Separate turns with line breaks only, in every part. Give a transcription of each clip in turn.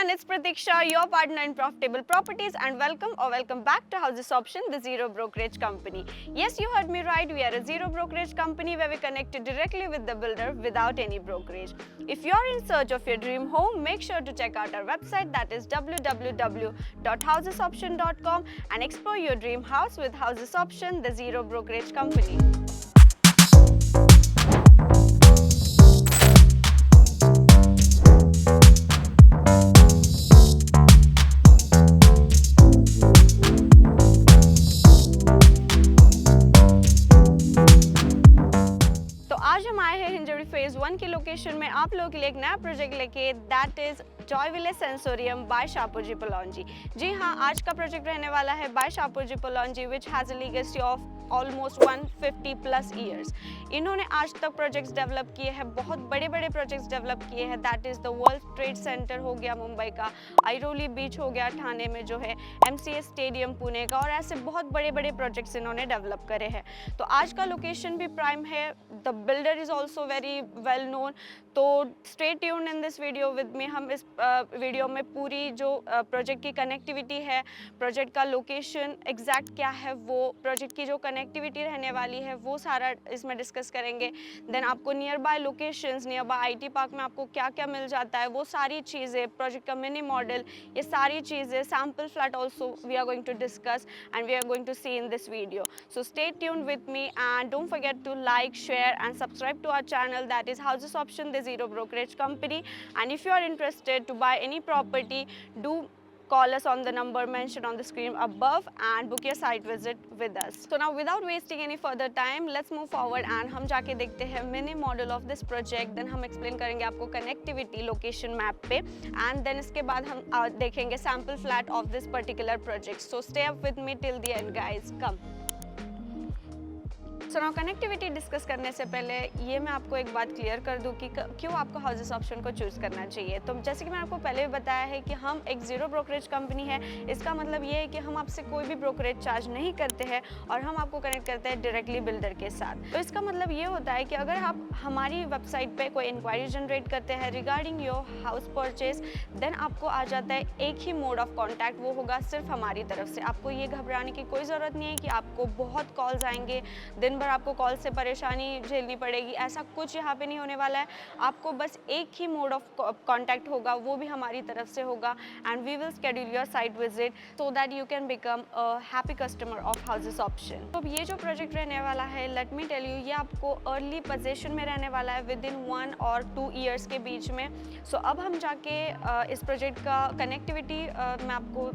everyone, it's Pratiksha, your partner in Profitable Properties, and welcome back to Houses Option, the zero brokerage company. Yes, you heard me right. We are a zero brokerage company where we connect directly with the builder without any brokerage. If you're in search of your dream home, make sure to check out our website, that is www.housesoption.com, and explore your dream house with Houses Option, the zero brokerage company. आज हम आए हैं Hinjewadi phase 1 की location में आप लोगों के लिए एक नया प्रोजेक्ट लेके, that is Joy Village Sensorium by Shapoorji Pallonji. जी हाँ, आज का प्रोजेक्ट रहने वाला है by Shapoorji Pallonji, which has a legacy of almost 150+ years. इन्होंने आज तक प्रोजेक्ट्स डेवलप किए हैं, बहुत बड़े बड़े प्रोजेक्ट्स डेवलप किए हैं, that is the world trade centre हो गया मुंबई का, आइरोली बीच हो गया ठाणे में जो है, MCA स्टेडियम पुणे का, और ऐसे बहुत बड़े बड़े प्रोजेक्ट्स इन्होंने डेवलप करे हैं। तो आज का लोकेशन भी प्राइम है, the builder is also very well known. तो stay tuned in this video with me. हम इस वीडियो में पूरी जो प्रोजेक्ट की कनेक्टिविटी है, प्रोजेक्ट का लोकेशन एग्जैक्ट क्या है, वो प्रोजेक्ट की जो कनेक्टिविटी रहने वाली है वो सारा इसमें डिस्कस करेंगे। देन आपको near by locations, near by IT park में आपको क्या क्या मिल जाता है, वो सारी चीज़ें, प्रोजेक्ट का मिनी मॉडल, ये सारी चीज़ें, sample flat also we are going to discuss and we are going to see in this video. So stay tuned with me and don't forget to like, share and subscribe to our channel, that is Houses Option, the zero brokerage company. And if you are interested to buy any property, do call us on the number mentioned on the screen above and book your site visit with us. So now without wasting any further time, let's move forward and हम जाके देखते हैं mini model of this project. Then हम explain करेंगे आपको connectivity location map पे, and then इसके बाद हम देखेंगे sample flat of this particular project. So stay up with me till the end guys, come. So now connectivity discuss करने से पहले ये मैं आपको एक बात क्लियर कर दूं कि क्यों आपको हाउसेस ऑप्शन को चूज़ करना चाहिए। तो जैसे कि मैंने आपको पहले भी बताया है कि हम एक ज़ीरो ब्रोकरेज कंपनी है। इसका मतलब ये है कि हम आपसे कोई भी ब्रोकरेज चार्ज नहीं करते हैं और हम आपको कनेक्ट करते हैं डायरेक्टली बिल्डर के साथ। तो इसका मतलब ये होता है कि अगर आप हमारी वेबसाइट पर कोई इंक्वायरी जनरेट करते हैं regarding your house purchase, then आपको आ जाता है एक ही मोड ऑफ कॉन्टैक्ट, वो होगा सिर्फ हमारी तरफ से। आपको ये घबराने की कोई ज़रूरत नहीं है कि आपको बहुत कॉल्स आएंगे, दिन भर आपको कॉल से परेशानी झेलनी पड़ेगी, ऐसा कुछ यहाँ पे नहीं होने वाला है। आपको बस एक ही मोड ऑफ कांटेक्ट होगा, वो भी हमारी तरफ से होगा, and we will schedule your site visit so that you can become a happy customer of houses option. तो ये जो प्रोजेक्ट रहने वाला है, लेट मी टेल यू, ये आपको अर्ली पोजीशन में रहने वाला है विद इन 1 और 2 ईयर्स के बीच में। सो अब हम जाके इस प्रोजेक्ट का कनेक्टिविटी मैं आपको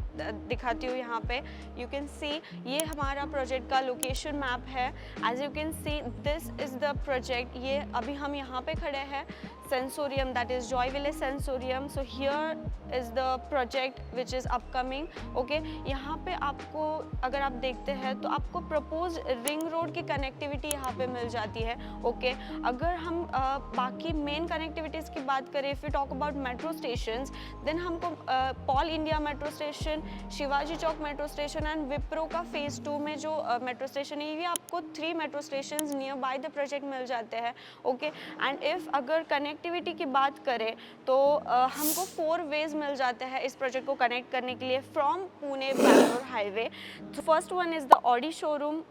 दिखाती हूँ। यहाँ पे यू कैन सी ये हमारा प्रोजेक्ट का लोकेशन मैप है। As you can see this is the project। ये अभी हम यहाँ पे खड़े हैं, sensorium, that is Joy Village sensorium. So here is the project which is upcoming। Okay, यहाँ पे आपको अगर आप देखते हैं तो आपको प्रपोज रिंग रोड की कनेक्टिविटी यहाँ पे मिल जाती है। Okay, अगर हम बाकी मेन कनेक्टिविटीज़ की बात करें, if we talk about metro stations, then हमको Paul India metro station, Shivaji Chowk metro station and Wipro का फेज़ 2 में जो मेट्रो स्टेशन है, ये आपको 3 metro station nearby the project मिल जाते हैं। ओके, एंड इफ़ अगर कनेक्टिविटी की बात करें तो हमको 4 वेज मिल जाते हैं इस प्रोजेक्ट को कनेक्ट करने के लिए फ्रॉम पुणे बैंगलोर हाईवे। तो first one is the Audi showroom.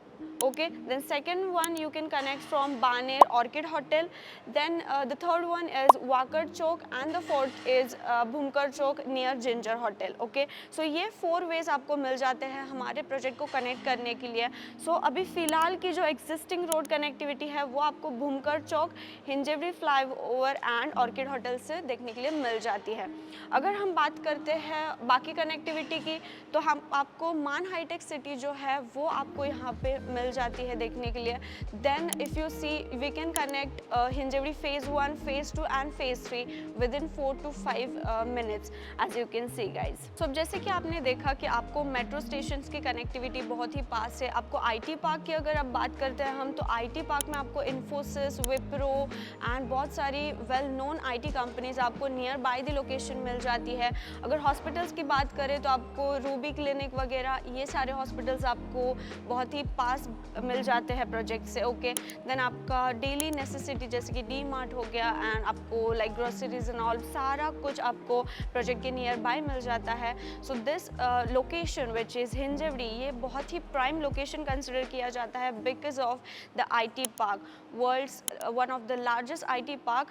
Okay, then second one you can connect from Baner Orchid Hotel, then the third one is Wakad Chowk and the fourth is Bhumkar Chowk near Ginger Hotel। Okay, so ये 4 ways आपको मिल जाते हैं हमारे project को connect करने के लिए। So अभी फ़िलहाल की जो एग्जिस्टिंग रोड कनेक्टिविटी है वो आपको Bhumkar Chowk, Hinjewadi flyover and Orchid hotel से देखने के लिए मिल जाती है। अगर हम बात करते हैं बाकी कनेक्टिविटी की, तो हम आपको मान हाईटेक सिटी जो है वो आपको यहाँ पे मिल जाती है देखने के लिए। Then if you see we can connect Hinjewadi phase 1, phase 2 and phase 3 within 4 to 5 minutes, as you can see guys. So जैसे कि आपने देखा कि आपको मेट्रो स्टेशन की कनेक्टिविटी बहुत ही पास है। आपको IT पार्क की अगर आप बात करते हैं हम, तो IT पार्क में आपको इन्फोसिस, विप्रो एंड बहुत सारी वेल नोन IT कंपनीज आपको नियर बाय द लोकेशन मिल जाती है। अगर हॉस्पिटल्स की बात करें तो आपको रूबी क्लिनिक वगैरह, ये सारे हॉस्पिटल्स आपको बहुत ही पास मिल जाते हैं प्रोजेक्ट से, ओके। देन आपका डेली नेसेसिटी जैसे कि डी मार्ट हो गया एंड आपको लाइक ग्रोसरीज एंड ऑल सारा कुछ आपको प्रोजेक्ट के नियर बाय मिल जाता है। So this location which is Hinjawadi, ये बहुत ही प्राइम लोकेशन कंसिडर किया जाता है because of the IT park, world's one of the largest IT park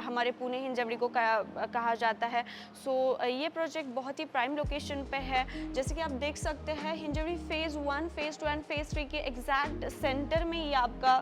हमारे पुणे हिंजवड़ी को कहा जाता है। सो ये प्रोजेक्ट बहुत ही प्राइम लोकेशन पे है। जैसे कि आप देख सकते हैं Hinjewadi phase 1, phase 2 and phase 3 के एग्जैक्ट सेंटर में ये आपका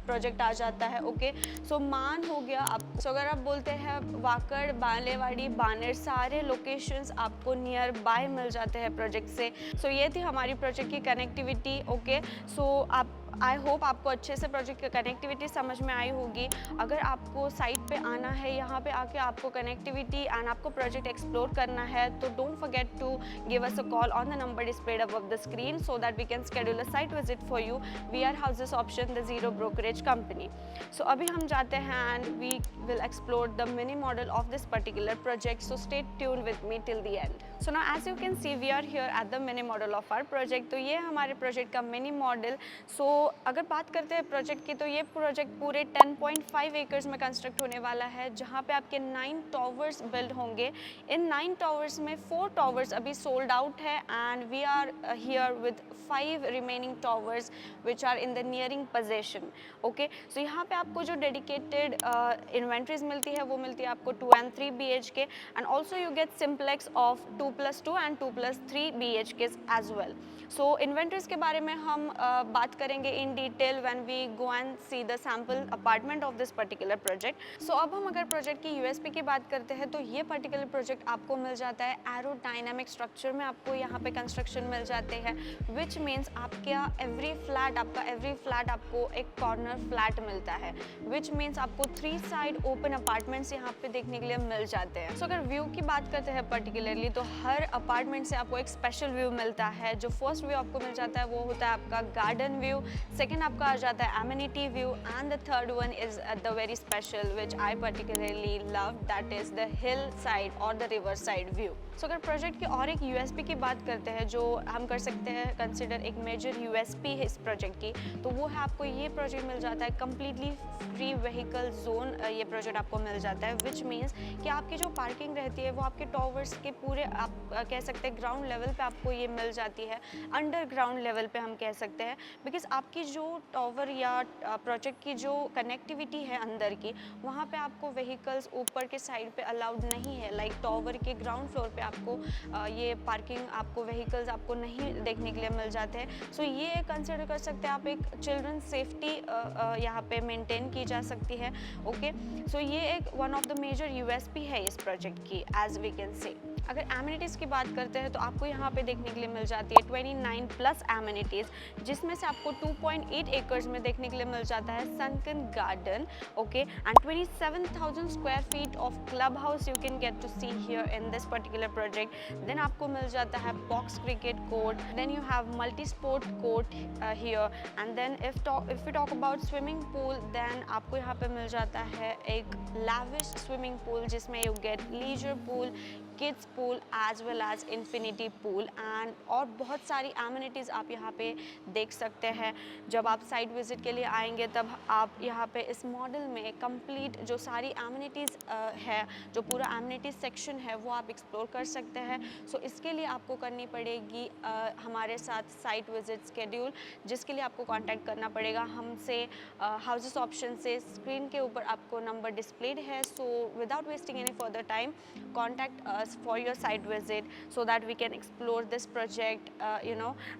प्रोजेक्ट आ जाता है, ओके। सो मान हो गया आप, सो अगर आप बोलते हैं वाकड़, बालेवाड़ी, बानेर, सारे लोकेशंस आपको नियर बाय मिल जाते हैं प्रोजेक्ट से। सो ये थी हमारी प्रोजेक्ट की कनेक्टिविटी, ओके। सो आप आई होप आपको अच्छे से प्रोजेक्ट की कनेक्टिविटी समझ में आई होगी। अगर आपको साइट पे आना है, यहाँ पे आके आपको कनेक्टिविटी एंड आपको प्रोजेक्ट एक्सप्लोर करना है, तो don't forget to give us a call on the number displayed above the screen so that we can schedule a site visit for you. We are Houses Option the zero brokerage company. So अभी हम जाते हैं and we will explore the mini model of this particular project, so stay tuned with me till the end. So now as you can see we are here at the mini model of our project. तो ये हमारे project का mini model. सो अगर बात करते हैं project की, तो ये प्रोजेक्ट पूरे 10.5 एकर्स में कंस्ट्रक्ट होने वाला है, जहाँ पे आपके 9 टावर्स बिल्ड होंगे। इन 9 टावर्स में 4 टावर्स अभी सोल्ड आउट है and we are here with 5 remaining towers which are in the nearing position, okay. So यहाँ पे आपको जो डेडिकेटेड इन्वेंट्रीज मिलती है वो मिलती है आपको 2 and 3 BHK and also you get simplex of 2+2 and 2+3 BHKs as well. So inventories के बारे में हम बात करेंगे in detail when we go and see the sample apartment of this particular project. So अब हम अगर प्रोजेक्ट की USP की बात करते हैं, तो ये पर्टिकुलर प्रोजेक्ट आपको मिल जाता है एरोडायनामिक स्ट्रक्चर में, आपको यहाँ पे कंस्ट्रक्शन मिल जाते हैं, विच मीन्स आपका एवरी फ्लैट आपको एक कॉर्नर फ्लैट मिलता है, विच मीन्स आपको 3 साइड ओपन अपार्टमेंट्स यहाँ पे देखने के लिए मिल जाते हैं। सो अगर व्यू की बात करते हैं पर्टिकुलरली, तो हर अपार्टमेंट से आपको एक स्पेशल व्यू मिलता है। जो फर्स्ट व्यू आपको मिल जाता है वो होता है आपका गार्डन व्यू, सेकंड आपका आ जाता है amenity view and the third one is the very special which I particularly love, that is the hill side और द रिवर साइड व्यू। सो अगर प्रोजेक्ट की और एक USP की बात करते हैं, जो हम कर सकते हैं कंसिडर एक मेजर USP है इस प्रोजेक्ट की, तो वो है आपको ये प्रोजेक्ट मिल जाता है कम्प्लीटली फ्री व्हीकल जोन। ये प्रोजेक्ट आपको मिल जाता है विच मीन्स कि आपकी जो पार्किंग रहती है वो आपके टावर्स के पूरे आप कह सकते हैं ग्राउंड लेवल पे आपको ये मिल जाती है, अंडरग्राउंड लेवल पे हम कह सकते हैं, बिकॉज आपकी जो टावर या प्रोजेक्ट की जो कनेक्टिविटी है अंदर की, वहाँ पे आपको व्हीकल्स ऊपर के साइड पे अलाउड नहीं है। लाइक टावर के ग्राउंड फ्लोर पे आपको ये पार्किंग आपको व्हीकल्स आपको नहीं देखने के लिए मिल जाते हैं। सो ये कंसिडर कर सकते हैं आप एक चिल्ड्रन सेफ्टी यहाँ पे मेंटेन की जा सकती है, ओके। सो ये एक one of the major USP है इस प्रोजेक्ट की एज वी कैन से। अगर एमिनिटीज़ की बात करते हैं तो आपको यहाँ पे देखने के लिए मिल जाती है 29+ एमिनिटीज़, जिसमें से आपको 2.8 एकर्स में देखने के लिए मिल जाता है sunken garden, okay, and 27,000 square feet of club house you can get to see here in this particular project. Then आपको मिल जाता है box cricket court, then you have multi sport court here and then if you talk about swimming pool, then आपको यहाँ पे मिल जाता है एक लाविश स्विमिंग पूल जिसमें you get leisure pool, kids pool as well as infinity pool and और बहुत सारी एमिनिटीज़ आप यहाँ पे देख सकते हैं। जब आप साइट विजिट के लिए आएंगे तब आप यहाँ पे इस मॉडल में कंप्लीट जो सारी एमिनिटीज़ है, जो पूरा एमिनिटीज़ सेक्शन है, वो आप एक्सप्लोर कर सकते हैं। सो इसके लिए आपको करनी पड़ेगी हमारे साथ साइट विजिट स्केड्यूल, जिसके लिए आपको कॉन्टैक्ट करना पड़ेगा हमसे हाउसेस ऑप्शन से। स्क्रीन के ऊपर आपको नंबर डिस्प्लेड है। So without wasting any further time, contact us for your site visit so that we can explore this project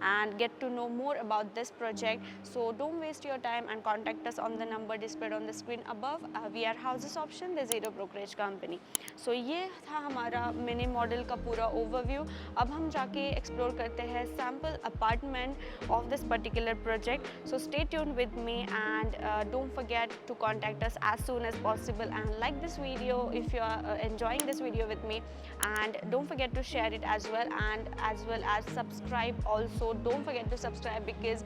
and get to know more about this project. So don't waste your time and contact us on the number displayed on the screen above. We are houses option, the zero brokerage company. So ये था हमारा mini model का पूरा overview. अब हम जाके explore करते हैं sample apartment of this particular project. So stay tuned with me and don't forget to contact us as soon as possible and like this video if you are enjoying this video with me, and don't forget to share it as well, and as well as subscribe also. Don't forget to subscribe because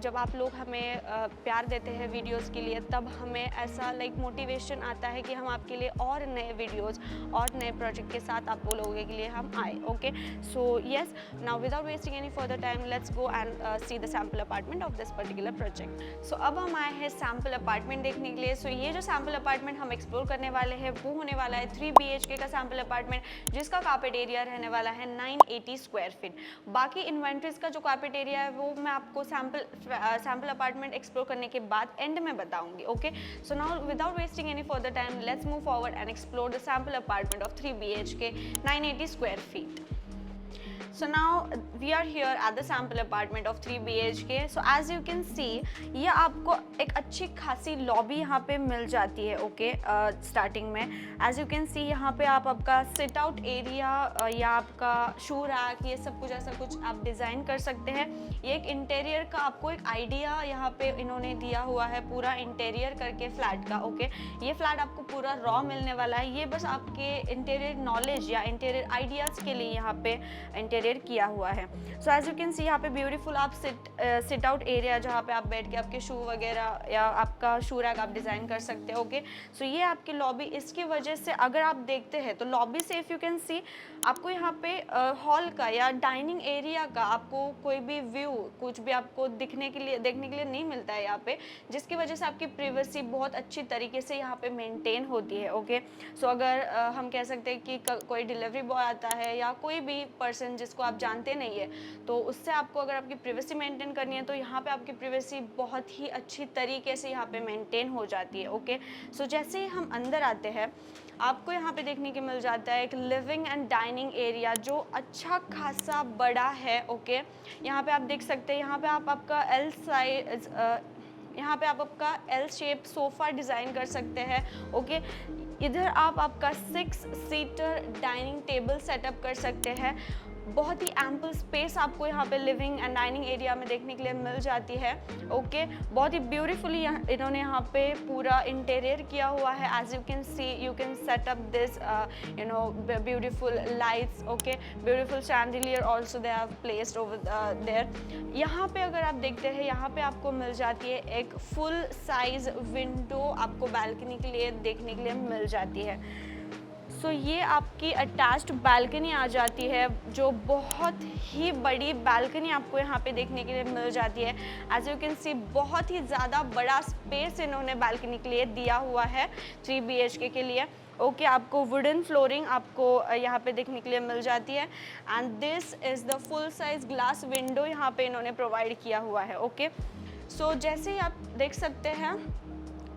जब आप लोग हमें प्यार देते हैं videos के लिए, तब हमें ऐसा लाइक मोटिवेशन आता है कि हम आपके लिए और नए वीडियोस और नए प्रोजेक्ट के साथ आप लोगों के लिए हम आए। Okay, so yes, now without wasting any further time let's go and see the sample apartment of this particular project. So अब हम आए हैं सैम्पल अपार्टमेंट देखने के लिए। सो ये जो सैम्पल अपार्टमेंट हम एक्सप्लोर करने वाले हैं वो होने वाला है 3 BHK का सैम्पल अपार्टमेंट, जिसका कार्पेट एरिया रहने वाला है 980 स्क्वायर फीट। बाकी इन्वेंट्रीज का जो कार्पेट एरिया है वो मैं आपको सैम्पल अपार्टमेंट एक्सप्लोर करने के बाद एंड में बताऊंगी। Okay, so now without wasting any further time let's move forward and explore the sample apartment of 3 BHK 980 square feet. So now we are here at the sample apartment of 3 BHK. So as you can see, ये आपको एक अच्छी खासी lobby यहाँ पे मिल जाती है। Okay, starting में as you can see यहाँ पे आप आपका सिट आउट एरिया या आपका शू रैक, ये सब कुछ ऐसा कुछ आप डिज़ाइन कर सकते हैं। ये एक इंटीरियर का आपको एक आइडिया यहाँ पे इन्होंने दिया हुआ है, पूरा इंटीरियर करके फ्लैट का। ओके, ये फ्लैट आपको पूरा रॉ मिलने वाला है। ये बस आपके इंटीरियर नॉलेज या इंटीरियर आइडियाज़ के लिए यहाँ पे इंटीरियर किया हुआ है। So as you can see यहाँ पे ब्यूटीफुल आप सिट आउट एरिया जहाँ पे आप बैठ के आपके शू वगैरह या आपका शू रैक आप डिज़ाइन कर सकते हो। ओके, सो ये आपकी लॉबी, इसकी वजह से अगर आप देखते हैं तो लॉबी से इफ़ यू कैन सी आपको यहाँ पे हॉल का या डाइनिंग एरिया का आपको कोई भी व्यू कुछ भी आपको देखने के लिए नहीं मिलता है यहाँ पे, जिसकी वजह से आपकी प्राइवेसी बहुत अच्छी तरीके से यहाँ पे मेंटेन होती है। ओके, सो अगर हम कह सकते हैं कि कोई डिलीवरी बॉय आता है या कोई भी पर्सन जिसको आप जानते नहीं है, तो उससे आपको अगर आपकी प्राइवेसी मेंटेन करनी है तो यहाँ पे आपकी प्राइवेसी बहुत ही अच्छी तरीके से यहाँ पे मेंटेन हो जाती है। ओके, सो जैसे ही हम अंदर आते हैं आपको यहाँ पे देखने को मिल जाता है एक लिविंग एंड डाइनिंग एरिया जो अच्छा खासा बड़ा है। ओके, यहाँ पे आप देख सकते हैं, यहाँ पे आप आपका एल शेप सोफ़ा डिज़ाइन कर सकते हैं। ओके, इधर आप आपका 6 सीटर डाइनिंग टेबल सेटअप कर सकते हैं। बहुत ही एम्पल स्पेस आपको यहाँ पे लिविंग एंड डाइनिंग एरिया में देखने के लिए मिल जाती है। ओके, बहुत ही ब्यूटीफुली इन्होंने यहाँ पे पूरा इंटीरियर किया हुआ है। As you can see, you can set up this beautiful lights. Okay, beautiful chandelier also they have placed over there. यहाँ पे अगर आप देखते हैं, यहाँ पे आपको मिल जाती है एक फुल साइज विंडो, आपको बैल्कनी के लिए देखने के लिए मिल जाती है। सो ये आपकी अटैच्ड बैल्कनी आ जाती है, जो बहुत ही बड़ी बैल्कनी आपको यहाँ पे देखने के लिए मिल जाती है। एज यू कैन सी बहुत ही ज़्यादा बड़ा स्पेस इन्होंने बैल्कनी के लिए दिया हुआ है 3 BHK के लिए। ओके, आपको वुडन फ्लोरिंग आपको यहाँ पे देखने के लिए मिल जाती है and this is the full size glass window यहाँ पे इन्होंने प्रोवाइड किया हुआ है। ओके, सो जैसे ही आप देख सकते हैं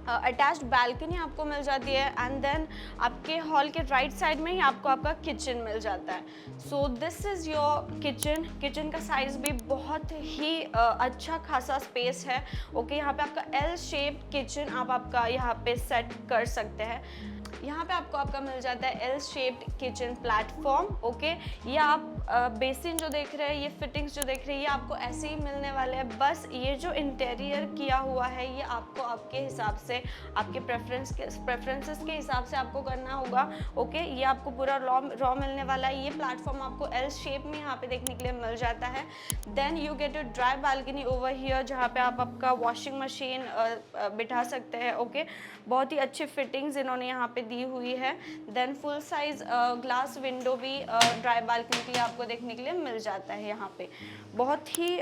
अटैच्ड बैल्कनी आपको मिल जाती है एंड देन आपके हॉल के राइट साइड में ही आपको आपका किचन मिल जाता है। So this is your kitchen. Kitchen का साइज़ भी बहुत ही अच्छा खासा स्पेस है। ओके, यहाँ पे आपका एल शेप्ड किचन आप आपका यहाँ पे सेट कर सकते हैं। यहाँ पे आपको आपका मिल जाता है L shaped kitchen platform. Okay, ये आप बेसिन जो देख रहे हैं, ये फिटिंग्स जो देख रहे हैं, ये आपको ऐसे ही मिलने वाले हैं। बस ये जो इंटीरियर किया हुआ है ये आपको आपके हिसाब से, आपके प्रेफरेंसेस के हिसाब से आपको करना होगा। ओके, ये आपको पूरा रॉ मिलने वाला है। ये प्लेटफॉर्म आपको एल शेप में यहाँ पे देखने के लिए मिल जाता है। Then you get a dry balcony over here, जहाँ पे आप आपका वॉशिंग मशीन बिठा सकते हैं। ओके, बहुत ही अच्छी फिटिंग्स इन्होंने यहाँ पे दी हुई है। Then full size glass window भी ड्राई बालकनी के लिए आपको देखने के लिए मिल जाता है। यहाँ पे बहुत ही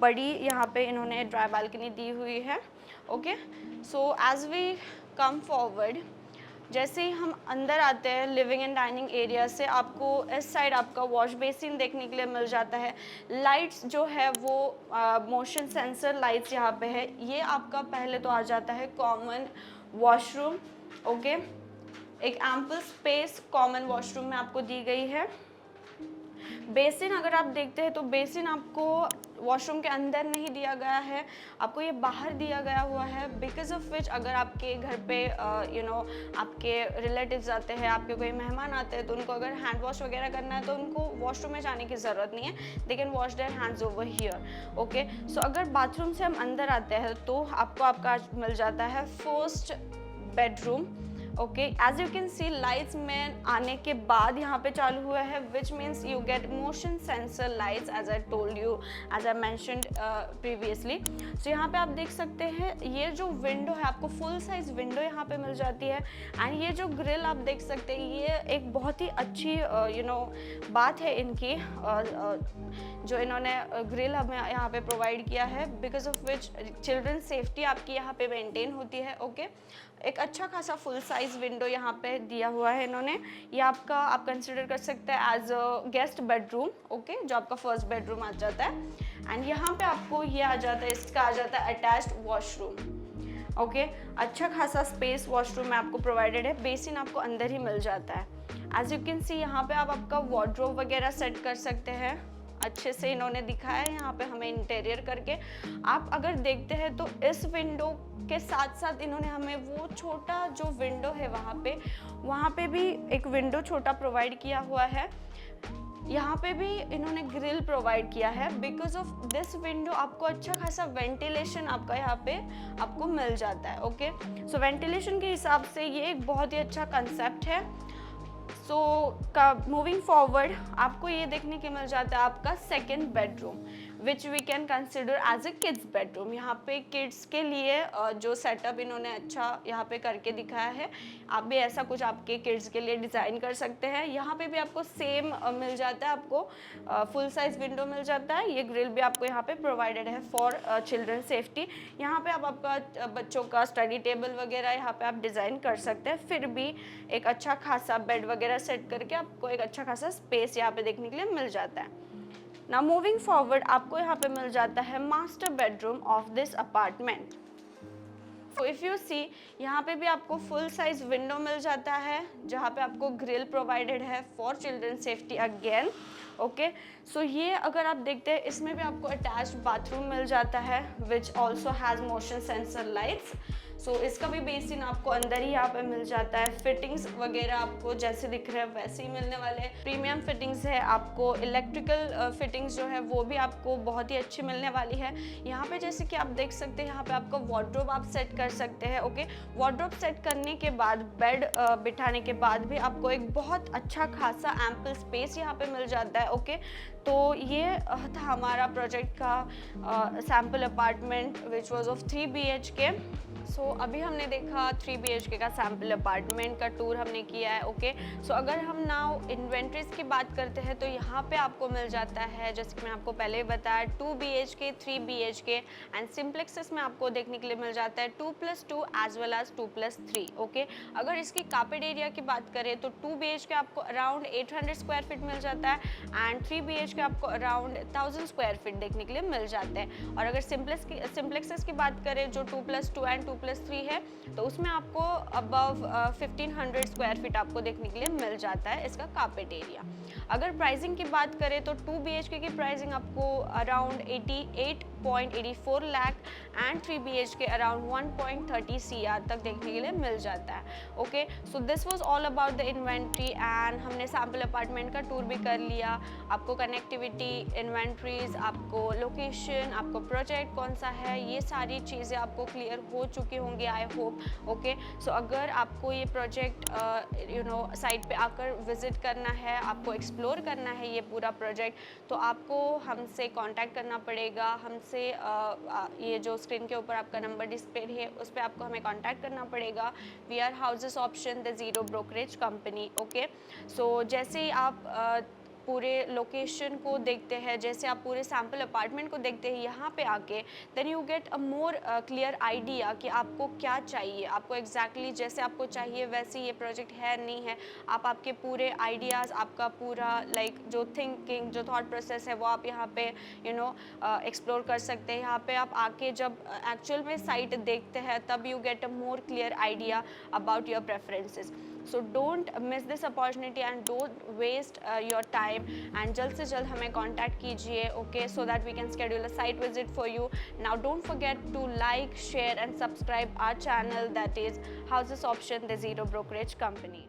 बड़ी यहाँ पे इन्होंने ड्राई बालकनी दी हुई है। Okay, so as we come forward, जैसे ही हम अंदर आते हैं लिविंग एंड डाइनिंग एरिया से, आपको इस साइड आपका वॉश बेसिन देखने के लिए मिल जाता है। लाइट्स जो है वो मोशन सेंसर लाइट्स यहाँ पे है। ये आपका पहले तो आ जाता है कॉमन वॉशरूम। ओके, एक एम्पल स्पेस कॉमन वॉशरूम में आपको दी गई है। बेसिन अगर आप देखते हैं तो बेसिन आपको वॉशरूम के अंदर नहीं दिया गया है, आपको ये बाहर दिया गया हुआ है। बिकॉज ऑफ विच अगर आपके घर पे आपके रिलेटिव्स आते हैं, आपके कोई मेहमान आते हैं, तो उनको अगर हैंड वॉश वगैरह करना है तो उनको वॉशरूम में जाने की ज़रूरत नहीं है, they can wash their hands over here. Okay, so अगर बाथरूम से हम अंदर आते हैं तो आपको आपका मिल जाता है first bedroom. Okay, as you can see lights में आने के बाद यहाँ पे चालू हुआ है, which means you get motion sensor lights as I told you, as I mentioned previously. So यहाँ पे आप देख सकते हैं ये जो विंडो है, आपको फुल साइज विंडो यहाँ पे मिल जाती है। एंड ये जो ग्रिल आप देख सकते हैं, ये एक बहुत ही अच्छी बात है इनकी, जो इन्होंने ग्रिल हमें यहाँ पे प्रोवाइड किया है, because of which children safety आपकी यहाँ पे मेंटेन होती है। ओके, एक अच्छा खासा फुल साइज विंडो यहाँ पे दिया हुआ है इन्होंने। ये आपका आप कंसिडर कर सकते हैं as a guest bedroom, okay, जो आपका फर्स्ट बेडरूम आ जाता है। एंड यहाँ पे आपको ये आ जाता है, इसका आ जाता है अटैच्ड वॉशरूम। ओके, अच्छा खासा स्पेस वॉशरूम में आपको प्रोवाइडेड है, बेसिन आपको अंदर ही मिल जाता है। एज यू कैन सी यहाँ पे आप आपका वार्डरोब वगैरह सेट कर सकते हैं, अच्छे से इन्होंने दिखाया है यहाँ पे हमें इंटीरियर करके। आप अगर देखते हैं तो इस विंडो के साथ साथ इन्होंने हमें वो छोटा जो विंडो है वहाँ पे भी एक विंडो छोटा प्रोवाइड किया हुआ है। यहाँ पे भी इन्होंने ग्रिल प्रोवाइड किया है। बिकॉज ऑफ दिस विंडो आपको अच्छा खासा वेंटिलेशन आपका यहाँ पे आपको मिल जाता है। ओके, सो वेंटिलेशन के हिसाब से ये एक बहुत ही अच्छा कंसेप्ट है। सो मूविंग फॉरवर्ड आपको ये देखने के मिल जाता है आपका second bedroom, which we can consider as a kids bedroom. यहाँ पे किड्स के लिए जो सेटअप इन्होंने अच्छा यहाँ पे करके दिखाया है, आप भी ऐसा कुछ आपके किड्स के लिए डिज़ाइन कर सकते हैं। यहाँ पे भी आपको सेम मिल जाता है, आपको फुल साइज विंडो मिल जाता है। ये ग्रिल भी आपको यहाँ पे प्रोवाइडेड है फॉर चिल्ड्रन सेफ्टी। यहाँ पे आप आपका बच्चों का स्टडी टेबल वगैरह यहाँ पे आप डिज़ाइन कर सकते हैं। फिर भी एक अच्छा खासा बेड वगैरह सेट करके आपको एक अच्छा खासा स्पेस यहाँ पे देखने के लिए मिल जाता है। नाउ मूविंग फॉरवर्ड आपको यहाँ पे मिल जाता है master bedroom of this apartment. तो इफ़ यू सी यहाँ पे भी आपको फुल साइज विंडो मिल जाता है, जहाँ पे आपको ग्रिल प्रोवाइडेड है for children safety again. Okay, so ये अगर आप देखते हैं इसमें भी आपको अटैच्ड बाथरूम मिल जाता है, which also has motion sensor lights. So इसका भी बेसिन आपको अंदर ही यहाँ पे मिल जाता है। फिटिंग्स वगैरह आपको जैसे दिख रहे हैं वैसे ही मिलने वाले हैं। प्रीमियम फिटिंग्स है, आपको इलेक्ट्रिकल फिटिंग्स जो है वो भी आपको बहुत ही अच्छी मिलने वाली है। यहाँ पे जैसे कि आप देख सकते हैं यहाँ पे आपका वार्डरोब आप सेट कर सकते हैं। ओके, वार्डरोब सेट करने के बाद बेड बिठाने के बाद भी आपको एक बहुत अच्छा खासा एम्पल स्पेस यहाँ पे मिल जाता है। ओके, तो ये था हमारा प्रोजेक्ट का sample apartment which was of 3 BHK। सो अभी हमने देखा 3 BHK का सैम्पल अपार्टमेंट का टूर हमने किया है। ओके, सो अगर हम नाउ इन्वेंट्रीज की बात करते हैं तो यहाँ पे आपको मिल जाता है, जैसे कि मैं आपको पहले ही बताया, 2 BHK, 3 BHK एंड सिम्प्लेक्सेस में आपको देखने के लिए मिल जाता है 2+2 एज वेल एज 2+3। ओके, अगर इसकी कार्पेट एरिया की बात करें तो 2 BHK आपको अराउंड 800 स्क्वायर फीट मिल जाता है एंड 3 BHK आपको अराउंड 1000 स्क्वायर फीट देखने के लिए मिल जाते हैं। और अगर सिम्प्लेक्सेस की बात करें जो 2+2 एंड 2+3 है तो उसमें आपको अबव 1500 स्क्वायर फीट आपको देखने के लिए मिल जाता है इसका कार्पेट एरिया। अगर प्राइसिंग की बात करें तो 2 BHK की प्राइसिंग आपको around 88.84 lakh and 3 BHK around 1.30 CR तक देखने के लिए मिल जाता है। Okay, so this was all about the inventory and हमने सैम्पल अपार्टमेंट का टूर भी कर लिया। आपको कनेक्टिविटी, इन्वेंट्रीज, आपको लोकेशन, आपको प्रोजेक्ट कौन सा है, ये सारी चीज़ें आपको क्लियर हो चुकी होंगी आई होप। ओके, सो अगर आपको ये प्रोजेक्ट साइट पे आकर विजिट करना है, आपको एक्सप्लोर करना है ये पूरा प्रोजेक्ट, तो आपको हमसे कांटेक्ट करना पड़ेगा। हमसे ये जो स्क्रीन के ऊपर आपका नंबर डिस्प्ले है उस पर आपको हमें कांटेक्ट करना पड़ेगा। We are Houses Option the zero brokerage company. Okay, so जैसे ही आप पूरे लोकेशन को देखते हैं, जैसे आप पूरे सैम्पल अपार्टमेंट को देखते हैं यहाँ पे आके, then you get a more clear idea कि आपको क्या चाहिए, आपको एग्जैक्टली जैसे आपको चाहिए वैसे ये प्रोजेक्ट है नहीं है। आप आपके पूरे आइडियाज़, आपका पूरा जो थिंकिंग, जो थॉट प्रोसेस है वो आप यहाँ पे एक्सप्लोर कर सकते हैं। यहाँ पे आप आके जब एक्चुअल में साइट देखते हैं तब you get a more clear idea about your preferences. So don't miss this opportunity and don't waste your time and जल्द से जल्द हमें कॉन्टैक्ट कीजिए। Okay, so that we can schedule a site visit for you. Now don't forget to like, share and subscribe our channel, that is Houses Option, the Zero Brokerage Company.